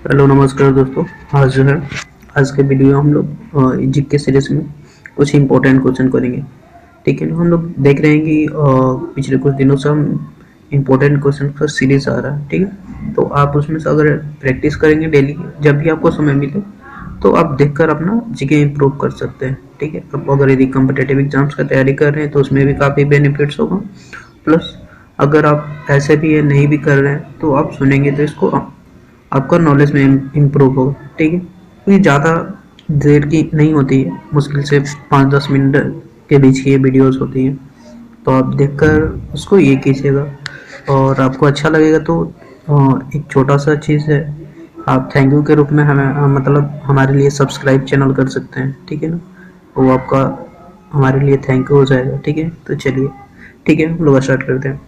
Hello नमस्कार दोस्तों। आज जो है आज के वीडियो हम लोग जीके सीरीज में कुछ इम्पोर्टेंट क्वेश्चन करेंगे। ठीक है ना। हम लोग देख रहे हैं कि पिछले कुछ दिनों से हम इम्पोर्टेंट क्वेश्चन का सीरीज आ रहा है। ठीक है, तो आप उसमें से अगर प्रैक्टिस करेंगे डेली जब भी आपको समय मिले तो आप देखकर अपना जीके इम्प्रूव कर सकते हैं। ठीक है, अब अगर यदि कम्पिटेटिव एग्जाम्स का तैयारी कर रहे हैं तो उसमें भी काफ़ी बेनिफिट्स होगा। प्लस अगर आप ऐसे भी नहीं भी कर रहे हैं तो आप सुनेंगे तो इसको आपका नॉलेज में इम्प्रूव होगा। ठीक है, तो ये ज़्यादा देर की नहीं होती है, मुश्किल से 5-10 मिनट के बीच की ये वीडियोस होती हैं। तो आप देखकर उसको ये कीजिएगा और आपको अच्छा लगेगा तो एक छोटा सा चीज़ है, आप थैंक यू के रूप में हमें मतलब हमारे लिए सब्सक्राइब चैनल कर सकते हैं। ठीक है ना, वो आपका हमारे लिए थैंक यू हो जाएगा। ठीक है, तो चलिए ठीक है हम लोग स्टार्ट करते हैं।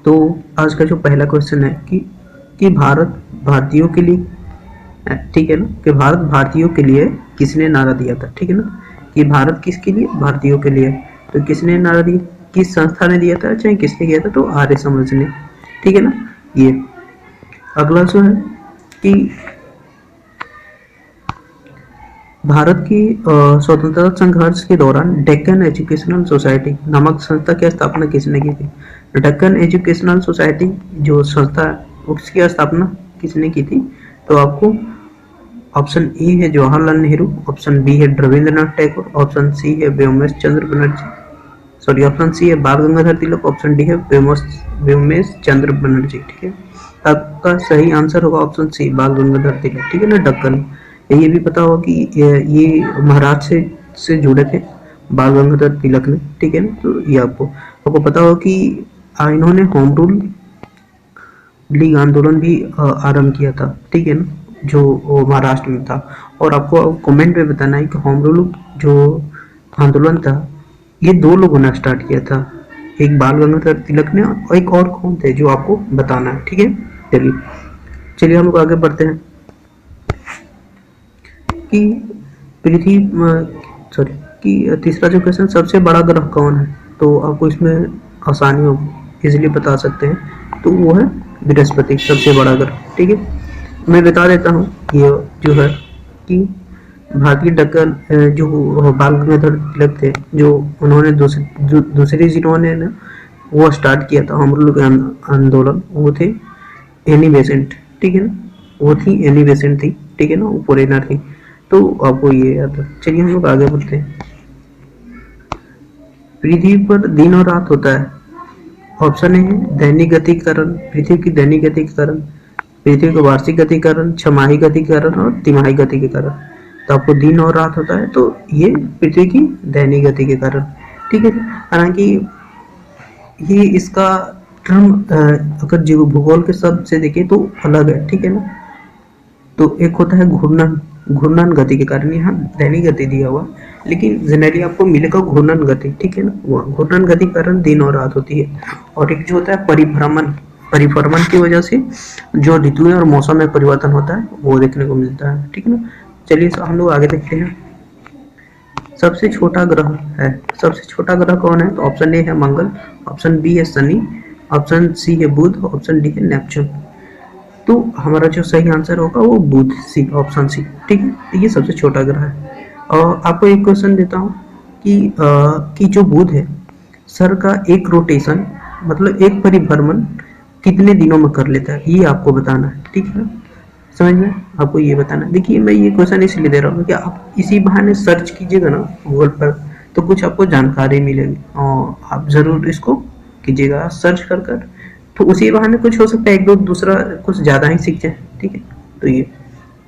तो आज का जो पहला क्वेश्चन है कि भारत भारतीयों के लिए, ठीक है ना, कि भारत भारतीयों के लिए किसने नारा दिया था। ठीक है ना, कि भारत किसके लिए, भारतीयों के लिए। तो किसने नारा दिया, किस संस्था ने दिया था, चाहे किसने किया था, तो आर्य समाज ने। ठीक है ना। ये अगला जो है कि भारत की स्वतंत्रता संघर्ष के दौरान डेक्कन एजुकेशनल सोसाइटी नामक संस्था की स्थापना किसने की थी। डेक्कन एजुकेशनल सोसाइटी जो संस्था है उसकी स्थापना किसने की थी। तो आपको ऑप्शन ए है जवाहरलाल नेहरू, ऑप्शन बी है रविंद्रनाथ टैगोर, ऑप्शन सी है व्योमेश चंद्र बनर्जी, सॉरी ऑप्शन सी है बाल गंगाधर तिलक, ऑप्शन डी है व्योमेश चंद्र बनर्जी। ठीक है, आपका सही आंसर होगा ऑप्शन सी बाल गंगाधर तिलक। ठीक है ना। डेक्कन ये भी पता होगा कि ये महाराष्ट्र से जुड़े थे बाल गंगाधर तिलक ने। ठीक है ना, तो ये आपको आपको पता होगा कि इन्होंने होम रूल लीग आंदोलन भी आरंभ किया था। ठीक है ना, जो महाराष्ट्र में था। और आपको कमेंट में बताना है कि होम रूल जो आंदोलन था ये 2 लोगों ने स्टार्ट किया था, एक बाल गंगाधर तिलक ने और एक और कौन थे जो आपको बताना है। ठीक है, चलिए चलिए हम लोग आगे बढ़ते हैं कि पृथ्वी सॉरी कि तीसरा जो क्वेश्चन सबसे बड़ा ग्रह कौन है। तो आपको इसमें आसानी होगी, इजीली बता सकते हैं। तो वो है बृहस्पति, सबसे बड़ा ग्रह। ठीक है, मैं बता देता हूँ ये जो है कि भारतीय डेक्कन जो बाल गंगाधर तिलक थे, जो उन्होंने दूसरी जिन्होंने ना वो स्टार्ट किया था हम लोग आंदोलन, वो थे एनी बेसेंट। ठीक है ना, वो थी एनी बेसेंट थी। ठीक है ना, वो फॉरेनर थी। तो आपको ये याद है। चलिए हम लोग आगे बढ़ते हैं। पृथ्वी पर दिन और रात होता है। ऑप्शन ए है दैनिक गतिकरण, पृथ्वी की दैनिक गतिकरण, पृथ्वी का वार्षिक गतिकरण, छमाही गतिकरण और तिमाही गति के कारण। तो आपको दिन और रात होता है तो ये पृथ्वी की दैनिक गति के कारण। ठीक है, हालांकि ये इसका टर्म अगर जीव भूगोल के शब्द से देखें तो अलग है। ठीक है ना, तो एक होता है घूर्णन, घूर्णन गति के कारण, यहाँ दैनिक गति दिया हुआ, लेकिन जनरली आपको मिलेगा घूर्णन गति। ठीक है ना, वो घूर्णन गति के कारण दिन और रात होती है। और एक जो होता है परिभ्रमण, परिभ्रमण की वजह से जो ऋतुएं और मौसम में परिवर्तन होता है वो देखने को मिलता है। ठीक है ना, चलिए हम लोग आगे देखते हैं। सबसे छोटा ग्रह है, सबसे छोटा ग्रह कौन है। तो ऑप्शन ए है मंगल, ऑप्शन बी है शनि, ऑप्शन सी है बुध, ऑप्शन डी है नेपच्यून। तो हमारा जो सही आंसर होगा वो बुध, सी, ऑप्शन सी। ठीक है, ये सबसे छोटा ग्रह है। और आपको एक क्वेश्चन देता हूँ कि जो बुध है सर का एक रोटेशन मतलब एक परिभ्रमण कितने दिनों में कर लेता है, ये आपको बताना है। ठीक है ना, समझ में आपको ये बताना है। देखिए मैं ये क्वेश्चन इसलिए दे रहा हूँ कि आप इसी बहाने सर्च कीजिएगा ना गूगल पर तो कुछ आपको जानकारी मिलेगी और आप जरूर इसको कीजिएगा सर्च कर तो उसी बहाने कुछ हो सकता है एक दो दूसरा कुछ ज़्यादा ही सीख जाए। ठीक है, तो ये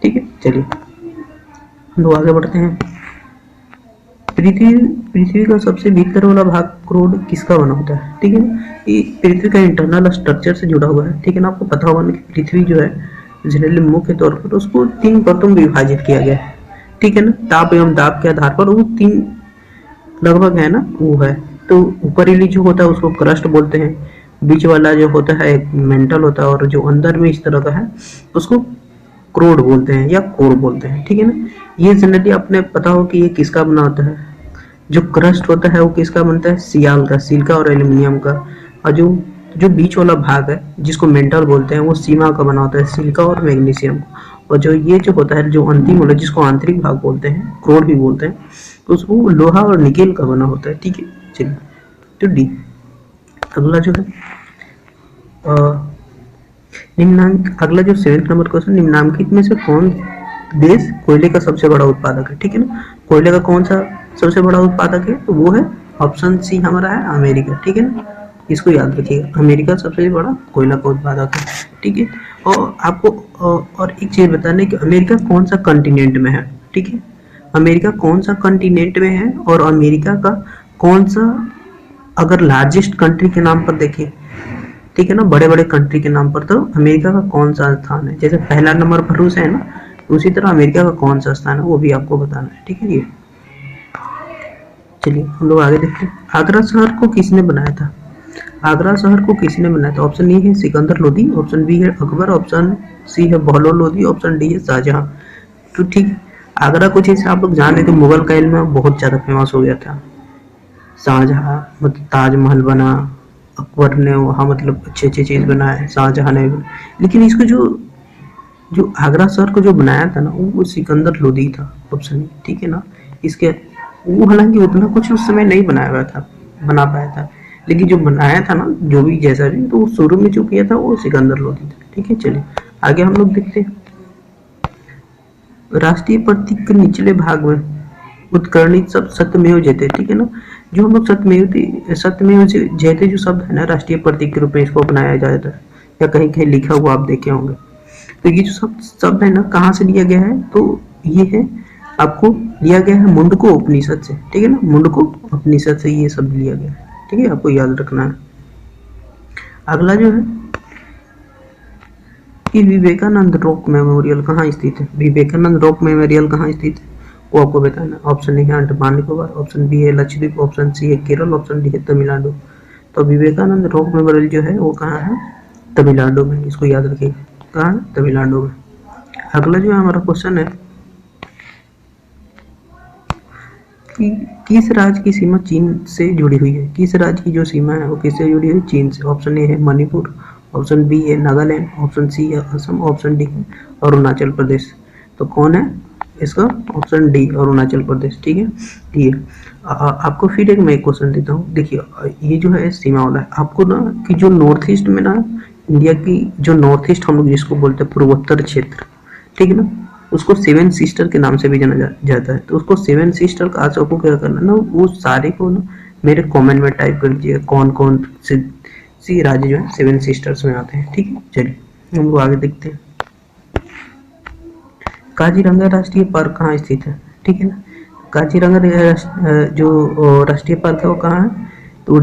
ठीक है। चलिए हम लोग आगे बढ़ते हैं। पृथ्वी पृथ्वी का सबसे भीतर वाला भाग क्रोड किसका बना होता है। ठीक है ना, ये पृथ्वी का इंटरनल स्ट्रक्चर से जुड़ा हुआ है। ठीक है ना, आपको पता होगा ना कि पृथ्वी जो है जनरली मुख्य तौर पर उसको 3 परतों में विभाजित किया गया है। ठीक है ना, ताप एवं दाब के आधार पर वो 3 लगभग है ना वो है। तो ऊपरी जो होता है उसको क्रस्ट बोलते हैं, बीच वाला जो होता है एक मेंटल होता है, और जो अंदर में इस तरह का है उसको क्रोड बोलते हैं या कोर बोलते हैं। ठीक है ना, ये जनरली आपने पता हो कि ये किसका बना होता है। जो क्रस्ट होता है वो किसका बनता है, सियाल का, सिलिका और एल्यूमिनियम का। और जो तो जो बीच वाला भाग है जिसको मेंटल बोलते हैं वो सीमा का बना होता है सिलिका और मैग्नीशियम। और जो ये जो होता है जो अंतिम वाला जिसको आंतरिक भाग बोलते हैं, क्रोड भी बोलते हैं, तो उसको लोहा और निकेल का बना होता है। ठीक है, चलिए। तो डी। अगला जो है निम्नांक, अगला जो 7 नंबर क्वेश्चन, निम्नांकित में से कौन देश कोयले का सबसे बड़ा उत्पादक है? ठीक है ना, कोयले का कौन सा सबसे बड़ा उत्पादक है? तो वो है ऑप्शन सी हमारा है अमेरिका। ठीक है ना, इसको याद रखिएगा, अमेरिका सबसे बड़ा कोयला का उत्पादक है। ठीक है, और आपको और एक चीज बताना है कि अमेरिका कौन सा कॉन्टिनेंट में है। ठीक है, अमेरिका कौन सा कॉन्टिनेंट में है और अमेरिका का कौन सा, अगर लार्जेस्ट कंट्री के नाम पर देखिए, ठीक है ना, बड़े बड़े कंट्री के नाम पर, तो अमेरिका का कौन सा स्थान है? जैसे पहला नंबर पर रूस है ना, उसी तरह अमेरिका का कौन सा स्थान है वो भी आपको बताना है। ठीक है, ये चलिए हम लोग आगे देखते हैं। आगरा शहर को किसने बनाया था? आगरा शहर को किसने बनाया था? ऑप्शन ए है सिकंदर लोदी, ऑप्शन बी है अकबर, ऑप्शन सी है बहलोल लोदी, ऑप्शन डी है शाहजहां। तो ठीक है, आगरा को जैसे आप लोग जान रहे थे मुगल काल में बहुत ज्यादा फेमस हो गया था। शाहजहां मतलब ताजमहल बना, अकबर ने वहाँ मतलब अच्छे अच्छे चीज बनाए, शाहजहां ने भी। लेकिन इसको जो जो आगरा शहर को जो बनाया था ना वो सिकंदर लोदी था, ऑप्शन ए। ठीक है ना, इसके वो हालांकि उतना कुछ उस समय नहीं बनाया हुआ था, बना पाया था, लेकिन जो बनाया था ना जो भी जैसा भी, तो शुरू में जो किया था वो सिकंदर लोदी था। ठीक है, चलिए आगे हम लोग देखते हैं। राष्ट्रीय प्रतीक के निचले भाग में उत्कर्णित शब्द सत्यमेव जयते। ठीक है ना, जो हम लोग सत्यमेव जयते जो शब्द है ना राष्ट्रीय प्रतीक के रूप में इसको अपनाया जाता है, या कहीं कहीं लिखा हुआ आप देखे होंगे। तो ये जो शब्द है ना कहाँ से लिया गया है? तो ये है आपको लिया गया है मुंडको उपनिषद से। ठीक है ना, मुंडको उपनिषद से ये शब्द लिया गया है। ठीक है, आपको याद रखना है। अगला जो है कि विवेकानंद रॉक मेमोरियल कहाँ स्थित है? विवेकानंद रॉक मेमोरियल कहाँ स्थित है वो आपको बताना है। ऑप्शन ए है अंडमान निकोबार, ऑप्शन बी है लक्षद्वीप, ऑप्शन सी है केरल, ऑप्शन डी है तमिलनाडु। तो विवेकानंद रॉक मेमोरियल जो है वो कहाँ है? तमिलनाडु में, इसको याद रखिएगा, कहाँ है? तमिलनाडु में। अगला जो है हमारा क्वेश्चन है कि किस राज्य की सीमा चीन से जुड़ी हुई है? किस राज्य की जो सीमा है वो किससे जुड़ी हुई? चीन से। ऑप्शन ए है मणिपुर, ऑप्शन बी है नागालैंड, ऑप्शन सी है असम, ऑप्शन डी है अरुणाचल प्रदेश। तो कौन है इसका? Option D Arunachal Pradesh. ठीक है, ये आपको फिर एक मैं क्वेश्चन देता हूँ। देखिए ये जो है सीमा वाला है, आपको ना कि जो नॉर्थ ईस्ट में ना इंडिया की जो नॉर्थ ईस्ट हम लोग जिसको बोलते हैं पूर्वोत्तर क्षेत्र, ठीक है ना, उसको सेवन सिस्टर के नाम से भी जाना जाता है। तो उसको सेवन सिस्टर का आज आपको क्या करना ना, वो सारे को ना मेरे कमेंट में टाइप कर दीजिएगा कौन कौन से राज्य जो है सेवन सिस्टर्स में आते हैं। ठीक है, चलिए हम लोग आगे देखते हैं। काजीरंगा राष्ट्रीय पार्क कहाँ स्थित है? ठीक है ना, काजीरंगा जो राष्ट्रीय पार्क है वो कहाँ है? तो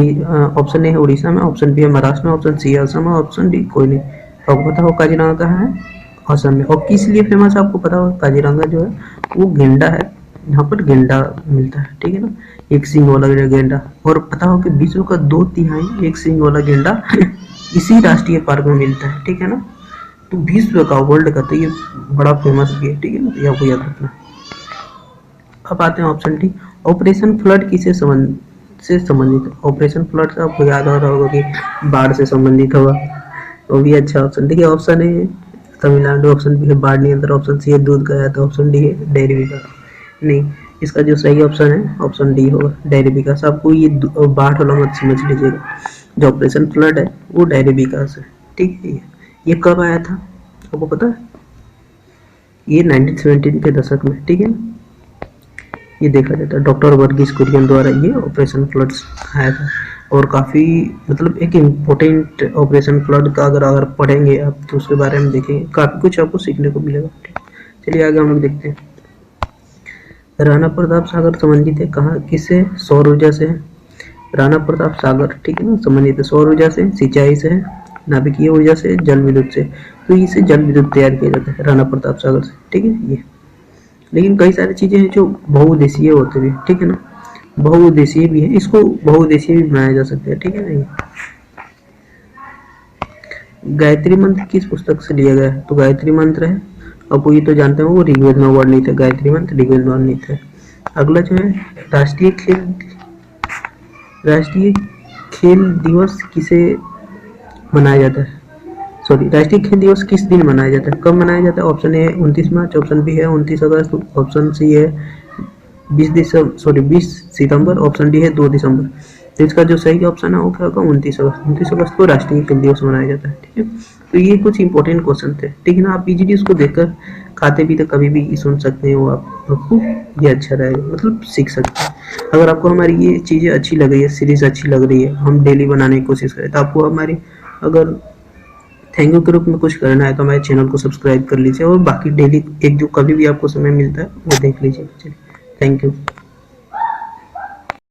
ऑप्शन ए है उड़ीसा में, ऑप्शन बी है महाराष्ट्र में, ऑप्शन सी है असम में, ऑप्शन डी कोई नहीं। तो आपको पता हो काजीरंगा कहाँ है? असम में। और किस लिए फेमस है आपको पता हो? काजीरंगा जो है वो गेंडा है, यहाँ पर गेंडा मिलता है। ठीक है ना, एक सींग वाला गेंडा। और पता हो कि विश्व का 2/3 एक सींग वाला गेंडा इसी राष्ट्रीय पार्क में मिलता है। ठीक है ना, तो विश्व का, वर्ल्ड का, तो ये बड़ा फेमस भी है। ठीक है ना, तो ये आपको याद रखना। अब आते हैं ऑप्शन डी, ऑपरेशन फ्लड किसे संबंधित है? ऑपरेशन फ्लड से आपको याद आ रहा होगा कि बाढ़ से संबंधित होगा, वो भी अच्छा ऑप्शन। देखिए option A Tamil Nadu, option B है बाढ़ नियंत्रण, ऑप्शन सी है दूध का आयात, ऑप्शन डी है डेयरी विकास। नहीं, इसका जो सही ऑप्शन है ऑप्शन डी होगा, डेयरी विकास। आपको ये बाढ़ वाला मत समझ लीजिएगा, जो ऑपरेशन फ्लड है वो डेयरी विकास है। ठीक है, ये कब आया था आपको पता है? ये 1917 के दशक में। ठीक है ना, ये देखा जाता है डॉक्टर वर्गीस कुरियन द्वारा ये ऑपरेशन फ्लड्स आया था। और काफ़ी मतलब एक इम्पोर्टेंट ऑपरेशन फ्लड का अगर पढ़ेंगे आप तो उसके बारे में देखेंगे, काफ़ी कुछ आपको सीखने को मिलेगा। ठीक, चलिए आगे हम लोग देखते हैं। राणा प्रताप सागर संबंधित है कहाँ, किससे? सौर ऊर्जा से है। राणा प्रताप सागर, ठीक है ना, संबंधित है सौर ऊर्जा से, सिंचाई से है, नाभिकीय ऊर्जा से, जल विद्युत से। तो इससे जल विद्युत तैयार किया जाता है राणा प्रताप सागर से। ठीक है, ये लेकिन कई सारी चीजें हैं जो बहुउद्देशीय होते भी। ठीक है ना, बहुउद्देशीय भी है, इसको बहुउद्देशीय भी बनाया जा सकता है। ठीक है ना। गायत्री मंत्र किस पुस्तक से लिया गया है? तो गायत्री मंत्र है, अब ये तो जानते हो वो ऋग्वेद में वर्णित है, गायत्री मंत्र ऋग्वेद में वर्णित है। अगला जो है राष्ट्रीय खेल दिवस किसे मनाया जाता है, सॉरी, राष्ट्रीय खेल दिवस किस दिन मनाया जाता है, कब मनाया जाता है? ऑप्शन ए है 29 मार्च, ऑप्शन बी है 29 अगस्त, ऑप्शन सी है 20 सितंबर, ऑप्शन डी है 2 दिसंबर। तो इसका जो सही ऑप्शन है वो क्या होगा? 29 अगस्त। 29 अगस्त को राष्ट्रीय खेल दिवस मनाया जाता है। ठीक है, तो ये कुछ इंपॉर्टेंट क्वेश्चन थे। ठीक है ना, आप पीजीडी को देखकर खाते पीते कभी भी सुन सकते हैं, वो आपको ये अच्छा रहेगा, मतलब सीख सकते हैं। अगर आपको हमारी ये चीज़ें अच्छी लग रही है, सीरीज अच्छी लग रही है, हम डेली बनाने की कोशिश करें, तो आपको हमारी अगर थैंक यू के रूप में कुछ करना है तो हमारे चैनल को सब्सक्राइब कर लीजिए और बाकी डेली एक जो कभी भी आपको समय मिलता है वो देख लीजिए। चलिए, थैंक यू।